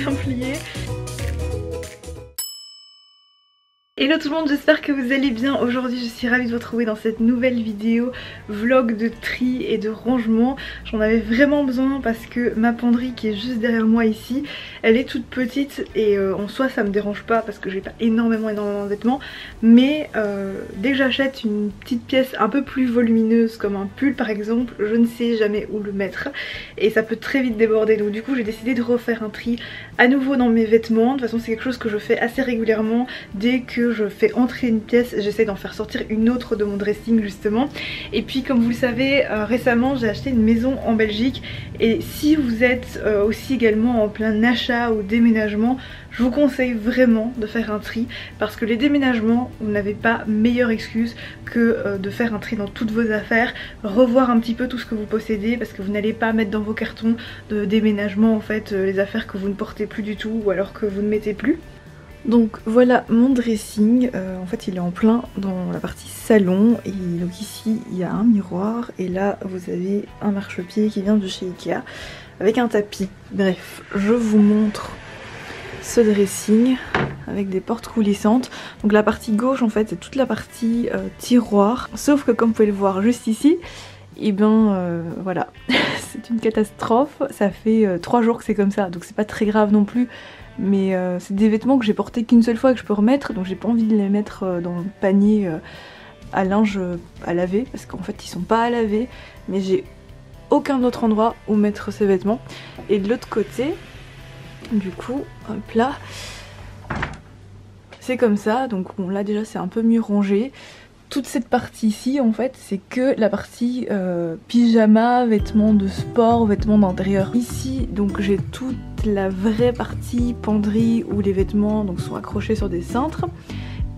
bien plié. Hello tout le monde, j'espère que vous allez bien. Aujourd'hui je suis ravie de vous retrouver dans cette nouvelle vidéo vlog de tri et de rangement. J'en avais vraiment besoin parce que ma penderie qui est juste derrière moi ici, elle est toute petite et en soi ça me dérange pas parce que j'ai pas énormément de vêtements. Mais dès que j'achète une petite pièce un peu plus volumineuse comme un pull par exemple, je ne sais jamais où le mettre et ça peut très vite déborder. Donc du coup j'ai décidé de refaire un tri à nouveau dans mes vêtements. De toute façon c'est quelque chose que je fais assez régulièrement. Dès que je fais entrer une pièce, j'essaie d'en faire sortir une autre de mon dressing justement. Et puis comme vous le savez, récemment j'ai acheté une maison en Belgique. Et si vous êtes aussi également en plein achat ou déménagement, je vous conseille vraiment de faire un tri. Parce que les déménagements, vous n'avez pas meilleure excuse que de faire un tri dans toutes vos affaires. Revoir un petit peu tout ce que vous possédez, parce que vous n'allez pas mettre dans vos cartons de déménagement en fait les affaires que vous ne portez plus du tout ou alors que vous ne mettez plus. Donc voilà mon dressing, en fait il est en plein dans la partie salon et donc ici il y a un miroir et là vous avez un marchepied qui vient de chez Ikea avec un tapis. Bref, je vous montre ce dressing avec des portes coulissantes. Donc la partie gauche en fait c'est toute la partie tiroir, sauf que comme vous pouvez le voir juste ici, et voilà, c'est une catastrophe. Ça fait 3 jours que c'est comme ça donc c'est pas très grave non plus. Mais c'est des vêtements que j'ai portés qu'une seule fois et que je peux remettre, donc j'ai pas envie de les mettre dans le panier à linge à laver parce qu'en fait ils sont pas à laver, mais j'ai aucun autre endroit où mettre ces vêtements. Et de l'autre côté, du coup, hop là, c'est comme ça, donc bon là déjà c'est un peu mieux rangé. Toute cette partie ici en fait c'est que la partie pyjama, vêtements de sport, vêtements d'intérieur. Ici donc j'ai toute la vraie partie penderie où les vêtements donc sont accrochés sur des cintres.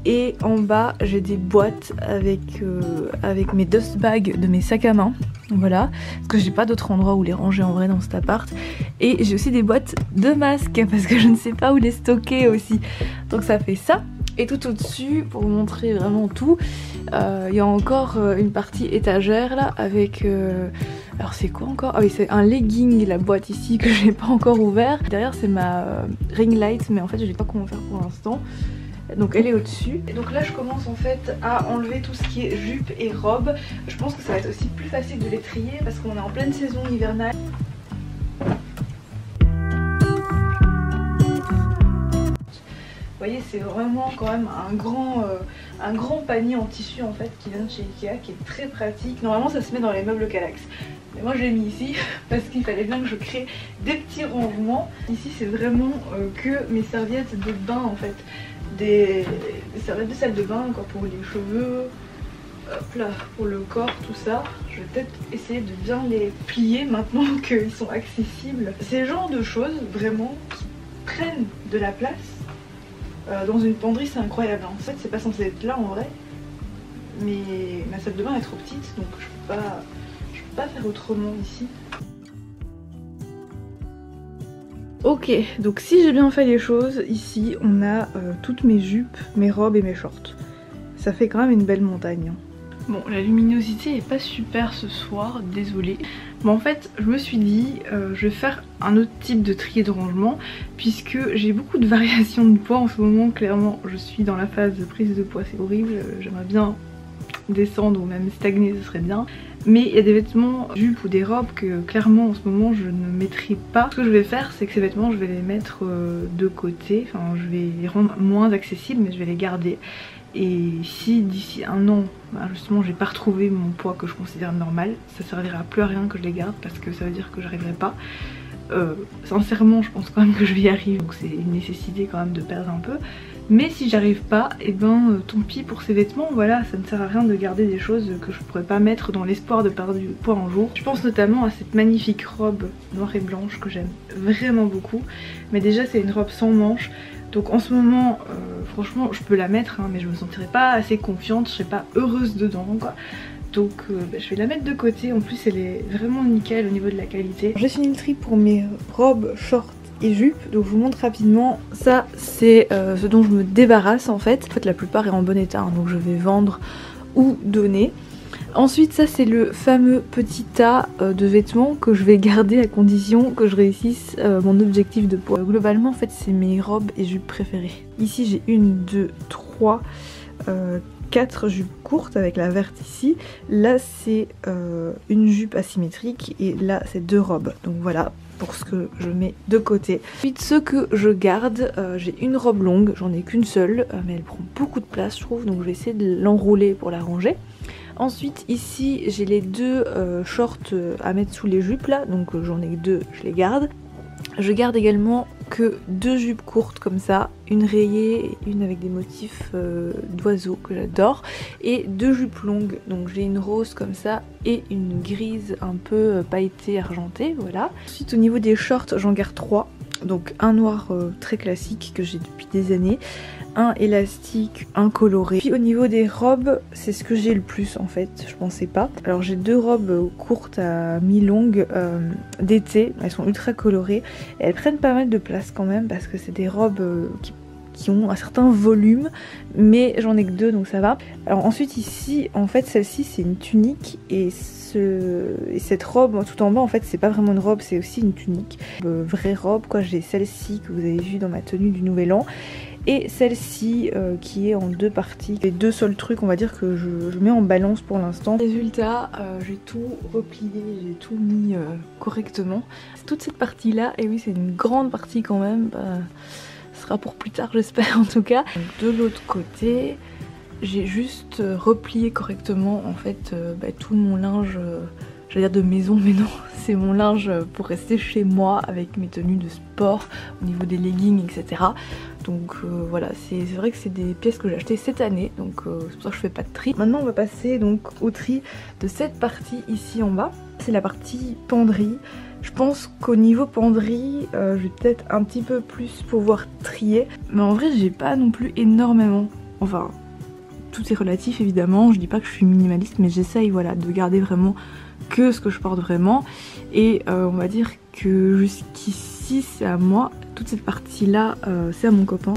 Et en bas j'ai des boîtes avec mes dust bags de mes sacs à main. Voilà, parce que j'ai pas d'autre endroit où les ranger en vrai dans cet appart. Et j'ai aussi des boîtes de masques parce que je ne sais pas où les stocker aussi. Donc ça fait ça. Et tout au-dessus, pour vous montrer vraiment tout, il y a encore une partie étagère là avec... alors c'est quoi encore? Ah oui, c'est un legging, la boîte ici que j'ai pas encore ouvert. Derrière c'est ma ring light, mais en fait je sais pas comment faire pour l'instant. Donc elle est au-dessus. Et donc là je commence en fait à enlever tout ce qui est jupe et robe. Je pense que ça va être aussi plus facile de les trier parce qu'on est en pleine saison hivernale. Vous voyez, c'est vraiment quand même un grand panier en tissu en fait qui vient de chez Ikea, qui est très pratique. Normalement ça se met dans les meubles Kallax, mais moi je l'ai mis ici parce qu'il fallait bien que je crée des petits rangements. Ici c'est vraiment que mes serviettes de bain en fait, des serviettes de salle de bain quoi, pour les cheveux, hop là, pour le corps, tout ça. Je vais peut-être essayer de bien les plier maintenant qu'ils sont accessibles. C'est le genre de choses vraiment qui prennent de la place. Dans une penderie c'est incroyable, en fait c'est pas censé être là en vrai, mais ma salle de bain est trop petite donc je peux pas faire autrement ici. Ok, donc si j'ai bien fait les choses, ici on a toutes mes jupes, mes robes et mes shorts. Ça fait quand même une belle montagne. Bon, la luminosité est pas super ce soir, désolée. Mais en fait, je me suis dit, je vais faire un autre type de tri et de rangement, puisque j'ai beaucoup de variations de poids en ce moment. Clairement, je suis dans la phase de prise de poids, c'est horrible. J'aimerais bien descendre ou même stagner, ce serait bien. Mais il y a des vêtements, jupes ou des robes que clairement en ce moment je ne mettrai pas. Ce que je vais faire, c'est que ces vêtements, je vais les mettre de côté. Enfin, je vais les rendre moins accessibles, mais je vais les garder. Et si d'ici un an, justement, j'ai pas retrouvé mon poids que je considère normal, ça servira plus à rien que je les garde parce que ça veut dire que j'arriverai pas. Sincèrement, je pense quand même que je vais y arriver, donc c'est une nécessité quand même de perdre un peu. Mais si j'arrive pas, et tant pis pour ces vêtements, voilà, ça ne sert à rien de garder des choses que je pourrais pas mettre dans l'espoir de perdre du poids un jour. Je pense notamment à cette magnifique robe noire et blanche que j'aime vraiment beaucoup. Mais déjà c'est une robe sans manches. Donc en ce moment, franchement, je peux la mettre, hein, mais je me sentirais pas assez confiante, je serais pas heureuse dedans, quoi. Donc je vais la mettre de côté, en plus elle est vraiment nickel au niveau de la qualité. J'ai fini le tri pour mes robes, shorts et jupes, donc je vous montre rapidement. Ça c'est ce dont je me débarrasse en fait. En fait la plupart est en bon état, hein, donc je vais vendre ou donner. Ensuite ça c'est le fameux petit tas de vêtements que je vais garder à condition que je réussisse mon objectif de poids. Globalement en fait c'est mes robes et jupes préférées. Ici j'ai 1, 2, 3, 4 jupes courtes avec la verte ici. Là c'est une jupe asymétrique et là c'est 2 robes. Donc voilà pour ce que je mets de côté. Ensuite ce que je garde, j'ai une robe longue, j'en ai qu'une seule mais elle prend beaucoup de place je trouve, donc je vais essayer de l'enrouler pour la ranger. Ensuite ici j'ai les 2 shorts à mettre sous les jupes là, donc j'en ai que 2, je les garde. Je garde également que 2 jupes courtes comme ça, une rayée et une avec des motifs d'oiseaux que j'adore, et 2 jupes longues, donc j'ai une rose comme ça et une grise un peu pailletée argentée, voilà. Ensuite au niveau des shorts j'en garde 3, donc un noir très classique que j'ai depuis des années, un élastique, un coloré. Puis au niveau des robes, c'est ce que j'ai le plus en fait, je pensais pas. Alors j'ai 2 robes courtes à mi-longue d'été, elles sont ultra colorées et elles prennent pas mal de place quand même parce que c'est des robes qui ont un certain volume, mais j'en ai que 2 donc ça va. Alors ensuite ici, en fait celle-ci c'est une tunique et cette robe tout en bas en fait c'est pas vraiment une robe, c'est aussi une tunique. Vraie robe quoi, j'ai celle-ci que vous avez vue dans ma tenue du nouvel an. Et celle-ci qui est en 2 parties. Les 2 seuls trucs on va dire que je mets en balance pour l'instant. Résultat, j'ai tout replié, j'ai tout mis correctement. Toute cette partie là, et oui c'est une grande partie quand même, ce sera pour plus tard j'espère en tout cas. Donc, de l'autre côté, j'ai juste replié correctement en fait tout mon linge, j'allais dire de maison mais non, c'est mon linge pour rester chez moi avec mes tenues de sport au niveau des leggings etc. Donc voilà, c'est vrai que c'est des pièces que j'ai achetées cette année, donc c'est pour ça que je fais pas de tri. Maintenant on va passer donc au tri de cette partie ici en bas, c'est la partie penderie. Je pense qu'au niveau penderie, je vais peut-être un petit peu plus pouvoir trier, mais en vrai j'ai pas non plus énormément, enfin tout est relatif évidemment, je dis pas que je suis minimaliste mais j'essaye voilà de garder vraiment que ce que je porte vraiment, et on va dire que jusqu'ici c'est à moi, toute cette partie là c'est à mon copain.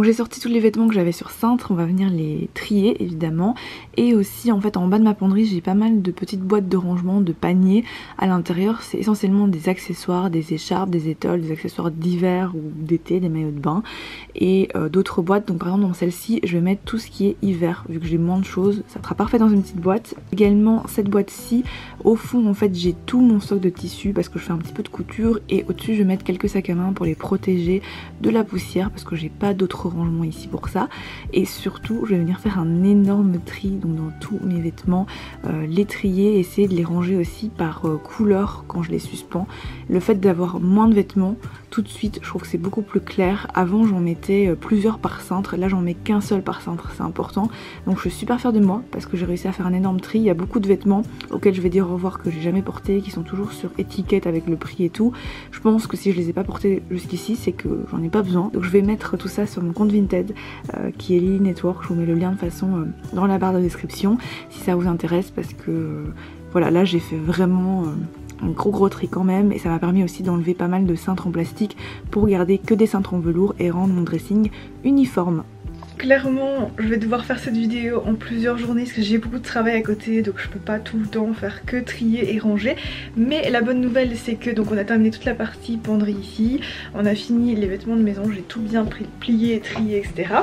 J'ai sorti tous les vêtements que j'avais sur cintre, on va venir les trier évidemment, et aussi en fait en bas de ma penderie j'ai pas mal de petites boîtes de rangement, de paniers. À l'intérieur c'est essentiellement des accessoires, des écharpes, des étoiles, des accessoires d'hiver ou d'été, des maillots de bain, et d'autres boîtes. Donc par exemple dans celle-ci je vais mettre tout ce qui est hiver vu que j'ai moins de choses, ça sera parfait dans une petite boîte. Également cette boîte-ci, au fond en fait j'ai tout mon stock de tissus parce que je fais un petit peu de couture, et au-dessus je vais mettre quelques sacs à main pour les protéger de la poussière parce que j'ai pas d'autres rangement ici pour ça. Et surtout je vais venir faire un énorme tri donc dans tous mes vêtements, les trier, essayer de les ranger aussi par couleur quand je les suspends. Le fait d'avoir moins de vêtements tout de suite je trouve que c'est beaucoup plus clair. Avant j'en mettais plusieurs par cintre, là j'en mets qu'un seul par cintre, c'est important. Donc je suis super fière de moi parce que j'ai réussi à faire un énorme tri. Il y a beaucoup de vêtements auxquels je vais dire au revoir que j'ai jamais porté, qui sont toujours sur étiquette avec le prix et tout. Je pense que si je les ai pas portés jusqu'ici c'est que j'en ai pas besoin, donc je vais mettre tout ça sur mon compte Vinted qui est Lily Network. Je vous mets le lien de façon dans la barre de description si ça vous intéresse, parce que voilà, là j'ai fait vraiment un gros tri quand même, et ça m'a permis aussi d'enlever pas mal de cintres en plastique pour garder que des cintres en velours et rendre mon dressing uniforme. Clairement je vais devoir faire cette vidéo en plusieurs journées parce que j'ai beaucoup de travail à côté, donc je peux pas tout le temps faire que trier et ranger. Mais la bonne nouvelle c'est que donc on a terminé toute la partie penderie ici, on a fini les vêtements de maison, j'ai tout bien plié, trié etc.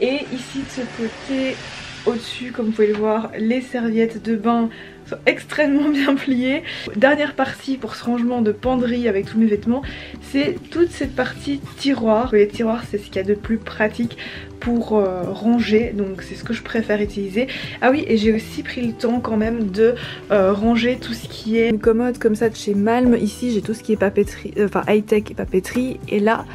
Et ici de ce côté au-dessus comme vous pouvez le voir, les serviettes de bain sont extrêmement bien pliées. Dernière partie pour ce rangement de penderie avec tous mes vêtements, c'est toute cette partie tiroir. Les tiroirs c'est ce qu'il y a de plus pratique pour ranger, donc c'est ce que je préfère utiliser. Ah oui, et j'ai aussi pris le temps quand même de ranger tout ce qui est une commode comme ça de chez Malm. Ici j'ai tout ce qui est papeterie, enfin high-tech et papeterie, et là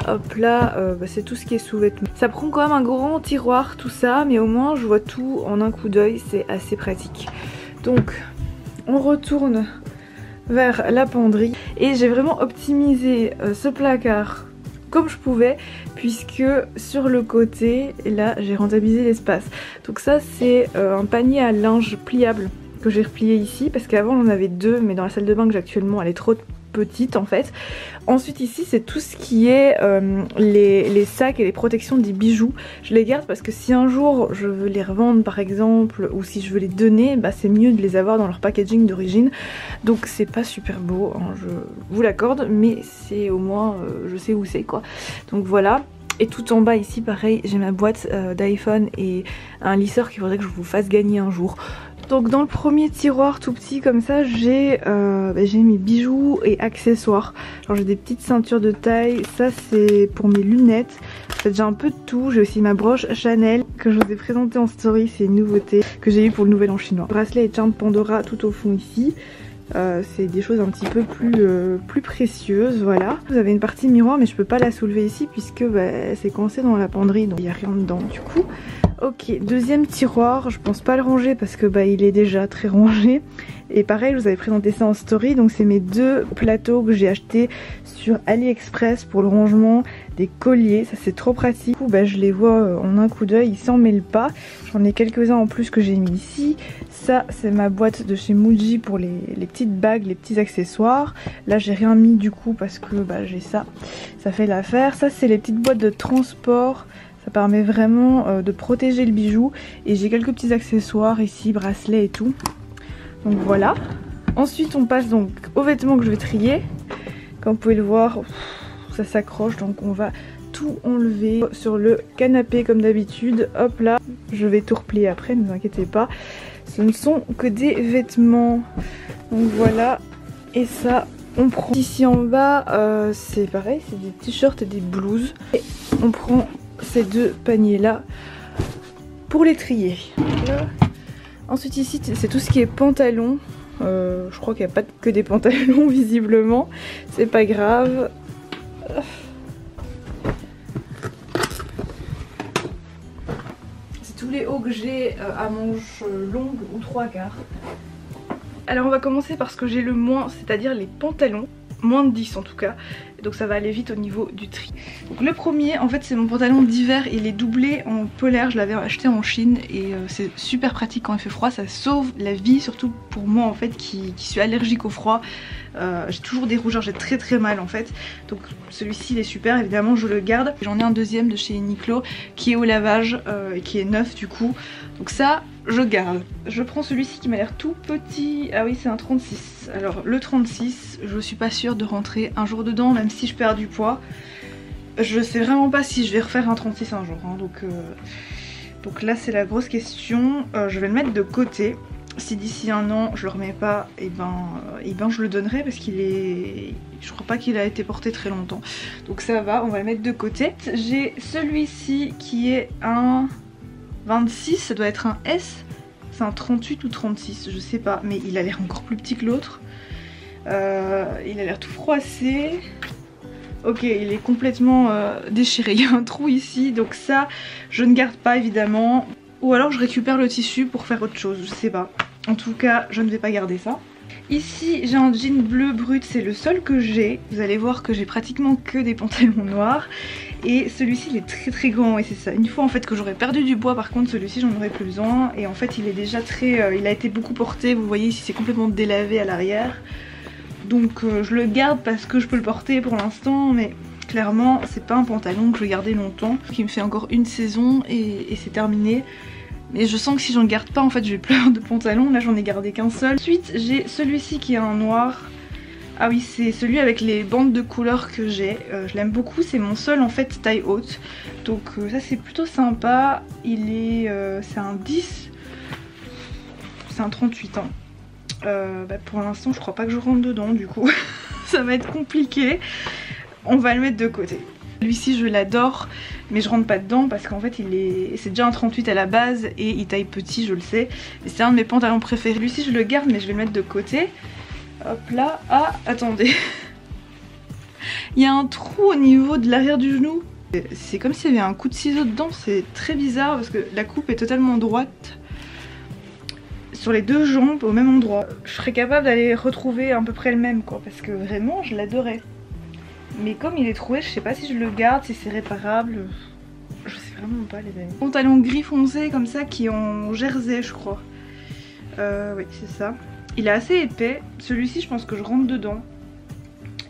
hop là c'est tout ce qui est sous-vêtements. Ça prend quand même un grand tiroir tout ça, mais au moins je vois tout en un coup d'œil, c'est assez pratique. Donc on retourne vers la penderie et j'ai vraiment optimisé ce placard comme je pouvais, puisque sur le côté là j'ai rentabilisé l'espace. Donc ça c'est un panier à linge pliable que j'ai replié ici, parce qu'avant j'en avais 2 mais dans la salle de bain que j'ai actuellement elle est trop petite en fait. Ensuite ici c'est tout ce qui est les sacs et les protections des bijoux. Je les garde parce que si un jour je veux les revendre par exemple, ou si je veux les donner, bah c'est mieux de les avoir dans leur packaging d'origine. Donc c'est pas super beau, hein, je vous l'accorde, mais c'est au moins je sais où c'est quoi. Donc voilà. Et tout en bas ici pareil, j'ai ma boîte d'iPhone et un lisseur qu'il faudrait que je vous fasse gagner un jour. Donc dans le premier tiroir tout petit comme ça, j'ai mes bijoux et accessoires. Alors j'ai des petites ceintures de taille, ça c'est pour mes lunettes. En fait j'ai un peu de tout, j'ai aussi ma broche Chanel que je vous ai présentée en story, c'est une nouveauté que j'ai eu pour le nouvel an chinois. Bracelet et charme Pandora tout au fond ici. C'est des choses un petit peu plus précieuses, voilà. Vous avez une partie miroir mais je peux pas la soulever ici puisque c'est coincé dans la penderie, donc il n'y a rien dedans du coup. Ok, deuxième tiroir, je pense pas le ranger parce que il est déjà très rangé. Et pareil, je vous avais présenté ça en story, donc c'est mes deux plateaux que j'ai achetés sur AliExpress pour le rangement des colliers. Ça c'est trop pratique, du coup, je les vois en un coup d'œil, ils s'en mêlent pas. J'en ai quelques-uns en plus que j'ai mis ici. Ça c'est ma boîte de chez Muji pour les petites bagues, les petits accessoires. Là j'ai rien mis du coup parce que j'ai ça, ça fait l'affaire. Ça c'est les petites boîtes de transport. Ça permet vraiment de protéger le bijou. Et j'ai quelques petits accessoires ici, bracelets et tout. Donc voilà. Ensuite on passe donc aux vêtements que je vais trier. Comme vous pouvez le voir, ça s'accroche, donc on va tout enlever sur le canapé comme d'habitude. Hop là, je vais tout replier après, ne vous inquiétez pas. Ce ne sont que des vêtements. Donc voilà. Et ça, on prend ici en bas, c'est pareil, c'est des t-shirts et des blouses. Et on prend ces deux paniers là pour les trier. Là. Ensuite ici c'est tout ce qui est pantalon. Je crois qu'il n'y a pas que des pantalons visiblement, c'est pas grave. C'est tous les hauts que j'ai à manches longues ou 3/4. Alors on va commencer par ce que j'ai le moins, c'est-à-dire les pantalons. Moins de 10 en tout cas, donc ça va aller vite au niveau du tri. Donc le premier en fait c'est mon pantalon d'hiver, il est doublé en polaire, je l'avais acheté en Chine et c'est super pratique quand il fait froid, ça sauve la vie, surtout pour moi en fait qui suis allergique au froid. J'ai toujours des rougeurs, j'ai très mal en fait, donc celui-ci il est super, évidemment je le garde. J'en ai un deuxième de chez Uniqlo qui est au lavage et qui est neuf du coup, donc ça je garde. Je prends celui-ci qui m'a l'air tout petit, ah oui c'est un 36. Alors le 36 je suis pas sûre de rentrer un jour dedans même si je perds du poids. Je sais vraiment pas si je vais refaire un 36 un jour hein, donc là c'est la grosse question. Je vais le mettre de côté. Si d'ici un an je le remets pas, et ben je le donnerai parce qu'il est... Je crois pas qu'il a été porté très longtemps. Donc ça va, on va le mettre de côté. J'ai celui-ci qui est un 26, ça doit être un S. C'est un 38 ou 36, je sais pas, mais il a l'air encore plus petit que l'autre. Il a l'air tout froissé. Ok, il est complètement déchiré, il y a un trou ici, donc ça je ne garde pas évidemment. Ou alors je récupère le tissu pour faire autre chose, je sais pas. En tout cas, je ne vais pas garder ça. Ici, j'ai un jean bleu brut, c'est le seul que j'ai. Vous allez voir que j'ai pratiquement que des pantalons noirs. Et celui-ci, il est très grand, et c'est ça. Une fois en fait que j'aurais perdu du poids, par contre, celui-ci, j'en aurais plus besoin. Et en fait, il est déjà très... il a été beaucoup porté, vous voyez ici, c'est complètement délavé à l'arrière. Donc je le garde parce que je peux le porter pour l'instant, mais... Clairement, c'est pas un pantalon que je vais garder longtemps, qui me fait encore une saison et c'est terminé. Mais je sens que si j'en garde pas, en fait, je vais plus avoir de pantalon. Là, j'en ai gardé qu'un seul. Ensuite, j'ai celui-ci qui est un noir. Ah oui, c'est celui avec les bandes de couleurs que j'ai. Je l'aime beaucoup, c'est mon seul en fait taille haute. Donc ça, c'est plutôt sympa. Il est, c'est un 10. C'est un 38 ans. Pour l'instant, je crois pas que je rentre dedans, du coup. Ça va être compliqué. On va le mettre de côté. Celui-ci je l'adore mais je rentre pas dedans parce qu'en fait c'est déjà un 38 à la base et il taille petit, je le sais. Et c'est un de mes pantalons préférés. Celui-ci je le garde mais je vais le mettre de côté. Hop là, ah attendez. Il y a un trou au niveau de l'arrière du genou. C'est comme s'il y avait un coup de ciseau dedans, c'est très bizarre parce que la coupe est totalement droite. Sur les deux jambes au même endroit. Je serais capable d'aller retrouver à peu près le même quoi parce que vraiment je l'adorais. Mais comme il est troué, je sais pas si je le garde, si c'est réparable. Je sais vraiment pas les amis. Pantalon gris foncé comme ça qui est en jersey je crois. Oui c'est ça. Il est assez épais. Celui-ci je pense que je rentre dedans.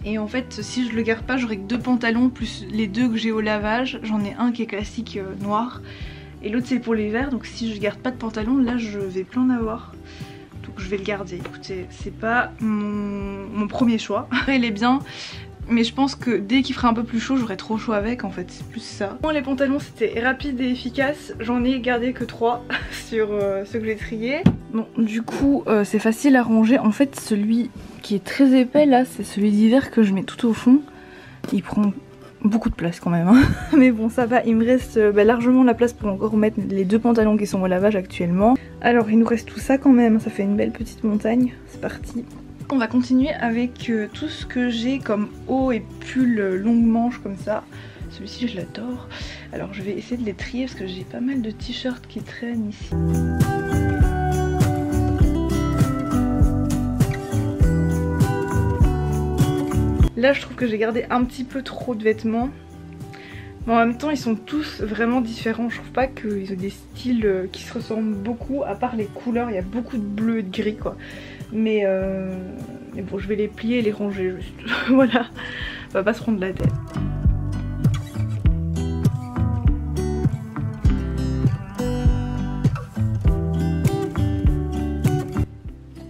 Et en fait si je le garde pas j'aurai que 2 pantalons plus les 2 que j'ai au lavage. J'en ai un qui est classique noir et l'autre c'est pour l'hiver, donc si je garde pas de pantalon là je vais plus en avoir. Donc je vais le garder. Écoutez, c'est pas mon premier choix. Il est bien, mais je pense que dès qu'il fera un peu plus chaud j'aurai trop chaud avec en fait, c'est plus ça. Bon, les pantalons c'était rapide et efficace, j'en ai gardé que 3 sur ceux que j'ai triés. Bon du coup c'est facile à ranger. En fait celui qui est très épais là c'est celui d'hiver que je mets tout au fond. Il prend beaucoup de place quand même hein. Mais bon ça va, il me reste largement la place pour encore mettre les 2 pantalons qui sont au lavage actuellement. Alors il nous reste tout ça quand même, ça fait une belle petite montagne. C'est parti. On va continuer avec tout ce que j'ai comme haut et pull longue manche comme ça. Celui-ci je l'adore. Alors je vais essayer de les trier parce que j'ai pas mal de t-shirts qui traînent ici. Là je trouve que j'ai gardé un petit peu trop de vêtements. Mais en même temps ils sont tous vraiment différents. Je trouve pas qu'ils ont des styles qui se ressemblent beaucoup. À part les couleurs, il y a beaucoup de bleu et de gris quoi. Mais bon je vais les plier et les ranger juste. Voilà, on va pas se prendre la tête.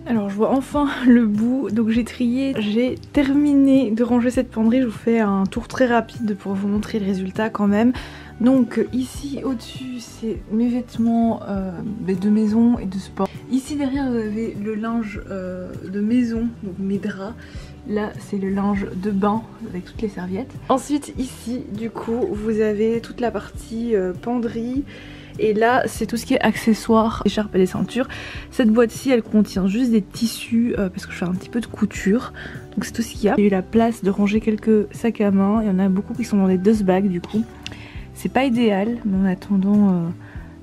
Alors je vois enfin le bout, donc j'ai trié, j'ai terminé de ranger cette penderie. Je vous fais un tour très rapide pour vous montrer le résultat quand même. Donc ici au-dessus c'est mes vêtements de maison et de sport. Ici derrière vous avez le linge de maison, donc mes draps. Là c'est le linge de bain avec toutes les serviettes. Ensuite ici du coup vous avez toute la partie penderie. Et là c'est tout ce qui est accessoires, écharpes et les ceintures. Cette boîte-ci elle contient juste des tissus parce que je fais un petit peu de couture. Donc c'est tout ce qu'il y a. J'ai eu la place de ranger quelques sacs à main. Il y en a beaucoup qui sont dans des dust bags du coup. C'est pas idéal mais en attendant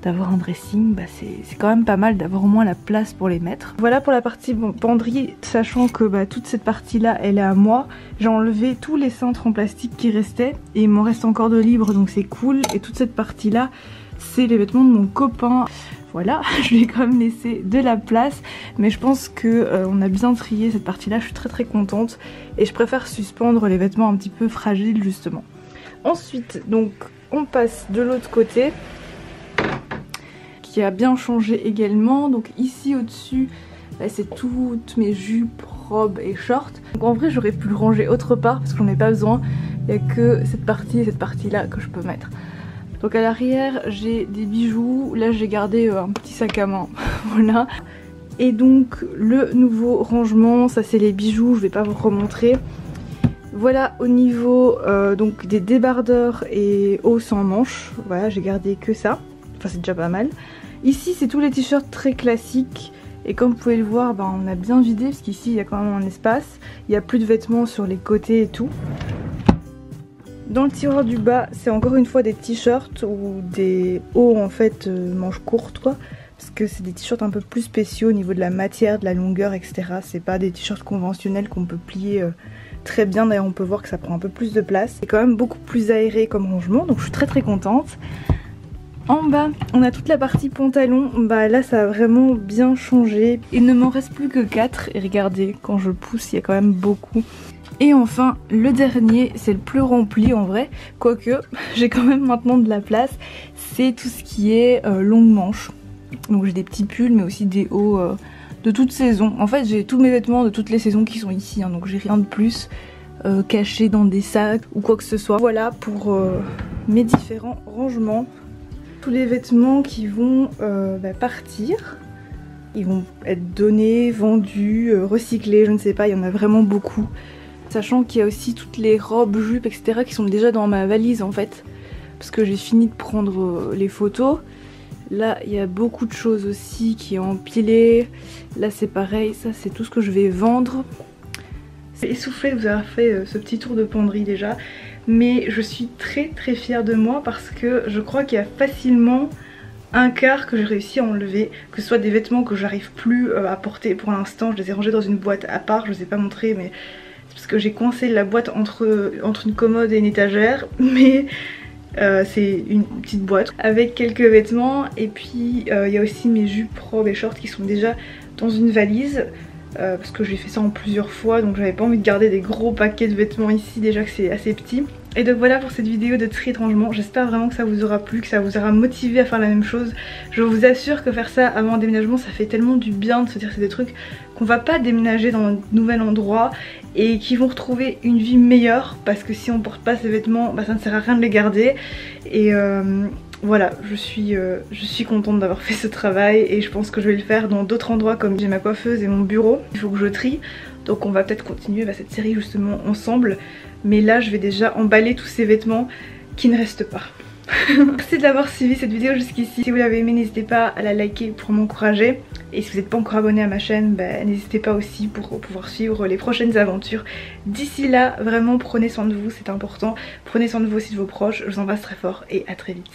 d'avoir un dressing, c'est quand même pas mal d'avoir au moins la place pour les mettre. Voilà pour la partie penderie, sachant que toute cette partie là elle est à moi. J'ai enlevé tous les cintres en plastique qui restaient et il m'en reste encore de libre donc c'est cool. Et toute cette partie là c'est les vêtements de mon copain. Voilà, je lui ai quand même laissé de la place, mais je pense que on a bien trié cette partie là, je suis très contente et je préfère suspendre les vêtements un petit peu fragiles justement. Ensuite donc on passe de l'autre côté qui a bien changé également. Donc ici au dessus c'est toutes mes jupes, robes et shorts. Donc en vrai j'aurais pu le ranger autre part parce que j'en ai pas besoin, il n'y a que cette partie et cette partie là que je peux mettre. Donc à l'arrière j'ai des bijoux, là j'ai gardé un petit sac à main, voilà. Et donc le nouveau rangement, ça c'est les bijoux, je vais pas vous remontrer. Voilà au niveau donc des débardeurs et hauts sans manches, voilà j'ai gardé que ça, enfin c'est déjà pas mal. Ici c'est tous les t-shirts très classiques et comme vous pouvez le voir on a bien vidé parce qu'ici il y a quand même un espace, il n'y a plus de vêtements sur les côtés et tout. Dans le tiroir du bas, c'est encore une fois des t-shirts ou des hauts en fait manches courtes quoi. Parce que c'est des t-shirts un peu plus spéciaux au niveau de la matière, de la longueur, etc. C'est pas des t-shirts conventionnels qu'on peut plier très bien. D'ailleurs on peut voir que ça prend un peu plus de place. C'est quand même beaucoup plus aéré comme rangement, donc je suis très contente. En bas, on a toute la partie pantalon. Là ça a vraiment bien changé. Il ne m'en reste plus que 4 et regardez, quand je pousse il y a quand même beaucoup. Et enfin le dernier, c'est le plus rempli en vrai, quoique j'ai quand même maintenant de la place, c'est tout ce qui est longue manche. Donc j'ai des petits pulls mais aussi des hauts de toute saison. En fait j'ai tous mes vêtements de toutes les saisons qui sont ici, donc j'ai rien de plus caché dans des sacs ou quoi que ce soit. Voilà pour mes différents rangements. Tous les vêtements qui vont partir. Ils vont être donnés, vendus, recyclés, je ne sais pas, il y en a vraiment beaucoup. Sachant qu'il y a aussi toutes les robes, jupes, etc. qui sont déjà dans ma valise en fait. Parce que j'ai fini de prendre les photos. Là il y a beaucoup de choses aussi qui est empilé. Là c'est pareil, ça c'est tout ce que je vais vendre. C'est essoufflé de vous avoir fait ce petit tour de penderie déjà. Mais je suis très fière de moi parce que je crois qu'il y a facilement un quart que j'ai réussi à enlever. Que ce soit des vêtements que j'arrive plus à porter pour l'instant. Je les ai rangés dans une boîte à part, je ne vous ai pas montré mais... parce que j'ai coincé la boîte entre une commode et une étagère, mais c'est une petite boîte avec quelques vêtements. Et puis il y a aussi mes jupes, robes et shorts qui sont déjà dans une valise. parce que j'ai fait ça en plusieurs fois, donc j'avais pas envie de garder des gros paquets de vêtements ici, déjà que c'est assez petit. Et donc voilà pour cette vidéo de tri et de rangement. J'espère vraiment que ça vous aura plu, que ça vous aura motivé à faire la même chose. Je vous assure que faire ça avant un déménagement, ça fait tellement du bien de se dire c'est des trucs qu'on va pas déménager dans un nouvel endroit et qui vont retrouver une vie meilleure, parce que si on porte pas ces vêtements, bah ça ne sert à rien de les garder. Et voilà, je suis contente d'avoir fait ce travail et je pense que je vais le faire dans d'autres endroits comme j'ai ma coiffeuse et mon bureau. Il faut que je trie, donc on va peut-être continuer cette série justement ensemble. Mais là je vais déjà emballer tous ces vêtements qui ne restent pas. Merci d'avoir suivi cette vidéo jusqu'ici. Si vous l'avez aimé, n'hésitez pas à la liker pour m'encourager. Et si vous n'êtes pas encore abonné à ma chaîne, n'hésitez pas aussi pour pouvoir suivre les prochaines aventures. D'ici là, vraiment prenez soin de vous, c'est important. Prenez soin de vous aussi de vos proches. Je vous embrasse très fort et à très vite.